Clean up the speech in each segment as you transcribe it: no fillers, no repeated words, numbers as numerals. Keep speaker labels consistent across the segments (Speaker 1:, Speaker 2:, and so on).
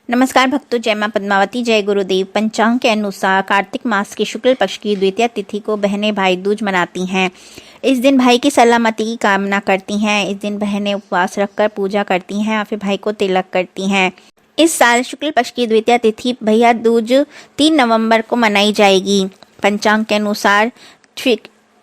Speaker 1: नमस्कार भक्तों, जय मां पद्मावती, जय गुरुदेव। पंचांग के अनुसार कार्तिक मास की शुक्ल पक्ष की द्वितीय तिथि को बहनें भाई दूज मनाती हैं। इस दिन भाई की सलामती की कामना करती हैं। इस दिन बहनें उपवास रखकर पूजा करती हैं और फिर भाई को तिलक करती हैं। इस साल शुक्ल पक्ष की द्वितीय तिथि भैया दूज 3 नवंबर को मनाई जाएगी। पंचांग के अनुसार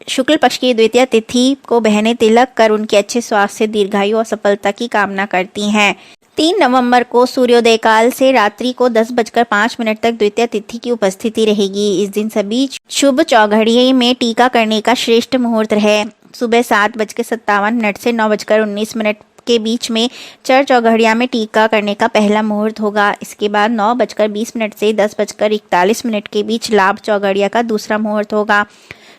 Speaker 1: शुक्ल पक्ष की द्वितीय तिथि को बहनें तिलक कर उनके अच्छे स्वास्थ्य, दीर्घायु और सफलता की कामना करती हैं। 3 नवंबर को सूर्योदय काल से रात्रि को 10:05 तक द्वितीय तिथि की उपस्थिति रहेगी। इस दिन सभी शुभ चौघड़ियों में टीका करने का श्रेष्ठ मुहूर्त है। सुबह 7:57 से 9:19 के बीच में चर चौघड़िया में टीका करने का पहला मुहूर्त होगा। इसके बाद 9:20 से 10:41 के बीच लाभ चौघड़िया का दूसरा मुहूर्त होगा।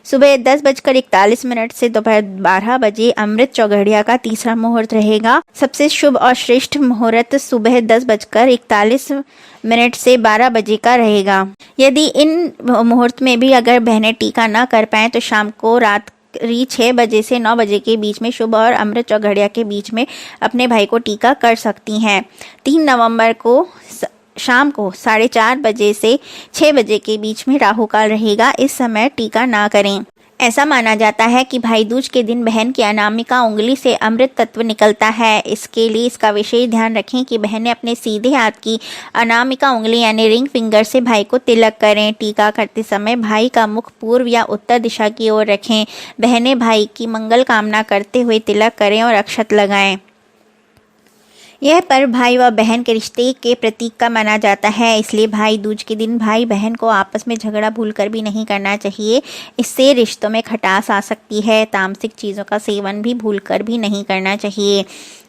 Speaker 1: सुबह 10:41 से दोपहर 12 बजे अमृत चौघड़िया का तीसरा मुहूर्त रहेगा। सबसे शुभ और श्रेष्ठ मुहूर्त सुबह 10:41 से 12 बजे का रहेगा। यदि इन मुहूर्त में भी अगर बहनें टीका न कर पाएं तो शाम को रात्रि 6 बजे से 9 बजे के बीच में शुभ और अमृत चौघड़िया के बीच में अपने भाई को टीका कर सकती हैं। 3 नवंबर को शाम को 4:30 बजे से 6 बजे के बीच में राहु काल रहेगा। इस समय टीका ना करें। ऐसा माना जाता है कि भाई दूज के दिन बहन की अनामिका उंगली से अमृत तत्व निकलता है। इसके लिए इसका विशेष ध्यान रखें कि बहनें अपने सीधे हाथ की अनामिका उंगली यानी रिंग फिंगर से भाई को तिलक करें। टीका करते समय भाई का मुख पूर्व या उत्तर दिशा की ओर रखें। बहनें भाई की मंगल कामना करते हुए तिलक करें और अक्षत लगाएं। यह पर्व भाई व बहन के रिश्ते के प्रतीक का माना जाता है। इसलिए भाई दूज के दिन भाई बहन को आपस में झगड़ा भूलकर भी नहीं करना चाहिए। इससे रिश्तों में खटास आ सकती है। तामसिक चीज़ों का सेवन भी भूलकर भी नहीं करना चाहिए।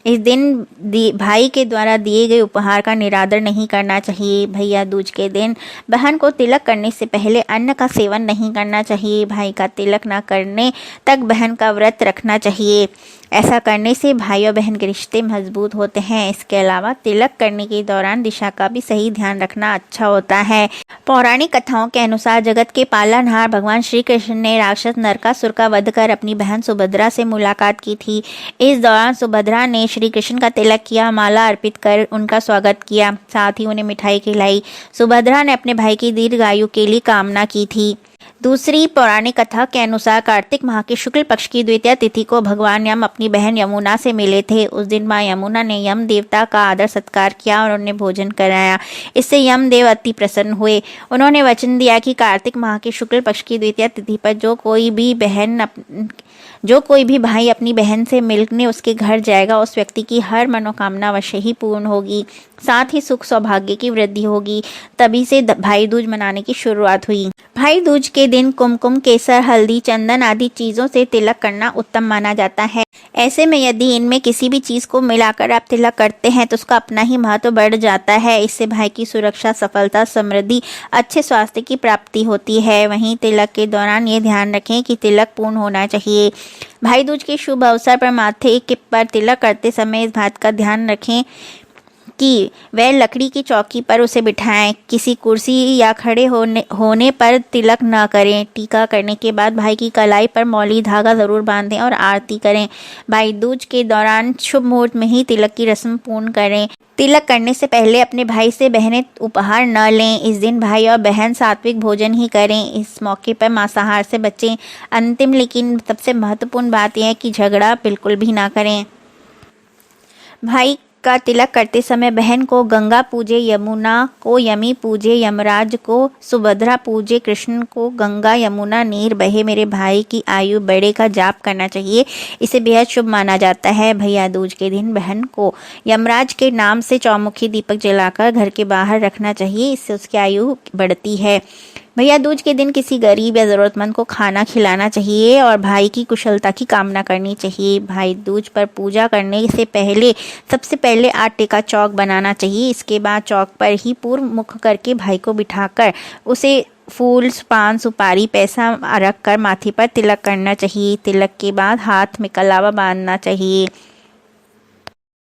Speaker 1: इस दिन भाई के द्वारा दिए गए उपहार का निरादर नहीं करना चाहिए। भैया दूज के दिन बहन को तिलक करने से पहले अन्न का सेवन नहीं करना चाहिए। भाई का तिलक न करने तक बहन का व्रत रखना चाहिए। ऐसा करने से भाई और बहन के रिश्ते मजबूत होते हैं। इसके अलावा तिलक करने के दौरान दिशा का भी सही ध्यान रखना अच्छा होता है। पौराणिक कथाओं के अनुसार जगत के पालनहार भगवान श्री कृष्ण ने राक्षस नरकासुर का वध कर अपनी बहन सुभद्रा से मुलाकात की थी। इस दौरान सुभद्रा ने श्री कृष्ण का तिलक किया, माला अर्पित कर उनका स्वागत किया, साथ ही उन्हें मिठाई खिलाई। सुभद्रा ने अपने भाई की दीर्घायु के लिए कामना की थी। दूसरी पौराणिक कथा के अनुसार कार्तिक माह के शुक्ल पक्ष की द्वितीय तिथि को भगवान यम अपनी बहन यमुना से मिले थे। उस दिन मां यमुना ने यम देवता का आदर सत्कार किया और उन्हें भोजन कराया। इससे यम देव अति प्रसन्न हुए। उन्होंने वचन दिया कि कार्तिक माह के शुक्ल पक्ष की द्वितीय तिथि पर जो कोई भी भाई अपनी बहन से मिलने उसके घर जाएगा, उस व्यक्ति की हर मनोकामना अवश्य ही पूर्ण होगी, साथ ही सुख सौभाग्य की वृद्धि होगी। तभी से भाई दूज मनाने की शुरुआत हुई। भाई दूज के दिन कुमकुम, केसर, हल्दी, चंदन आदि चीज़ों से तिलक करना उत्तम माना जाता है। ऐसे में यदि इनमें किसी भी चीज़ को मिलाकर आप तिलक करते हैं तो उसका अपना ही महत्व बढ़ जाता है। इससे भाई की सुरक्षा, सफलता, समृद्धि, अच्छे स्वास्थ्य की प्राप्ति होती है। वहीं तिलक के दौरान ये ध्यान रखें कि तिलक पूर्ण होना चाहिए। भाई दूज के शुभ अवसर पर माथे पर तिलक करते समय इस बात का ध्यान रखें कि वह लकड़ी की चौकी पर उसे बिठाएं। किसी कुर्सी या खड़े होने पर तिलक न करें। टीका करने के बाद भाई की कलाई पर मौली धागा ज़रूर बांधें और आरती करें। भाई दूज के दौरान शुभ मुहूर्त में ही तिलक की रस्म पूर्ण करें। तिलक करने से पहले अपने भाई से बहनें उपहार न लें। इस दिन भाई और बहन सात्विक भोजन ही करें। इस मौके पर मांसाहार से बचें। अंतिम लेकिन सबसे महत्वपूर्ण बात यह है कि झगड़ा बिल्कुल भी ना करें। भाई का तिलक करते समय बहन को गंगा पूजे, यमुना को यमी पूजे, यमराज को सुभद्रा पूजे, कृष्ण को गंगा यमुना नीर बहे मेरे भाई की आयु बढ़े का जाप करना चाहिए। इसे बेहद शुभ माना जाता है। भैया दूज के दिन बहन को यमराज के नाम से चौमुखी दीपक जलाकर घर के बाहर रखना चाहिए। इससे उसकी आयु बढ़ती है। भैया दूज के दिन किसी गरीब या ज़रूरतमंद को खाना खिलाना चाहिए और भाई की कुशलता की कामना करनी चाहिए। भाई दूज पर पूजा करने से पहले सबसे पहले आटे का चौक बनाना चाहिए। इसके बाद चौक पर ही पूर्व मुख करके भाई को बिठाकर उसे फूल, पान, सुपारी, पैसा रख कर माथे पर तिलक करना चाहिए। तिलक के बाद हाथ में कलावा बांधना चाहिए।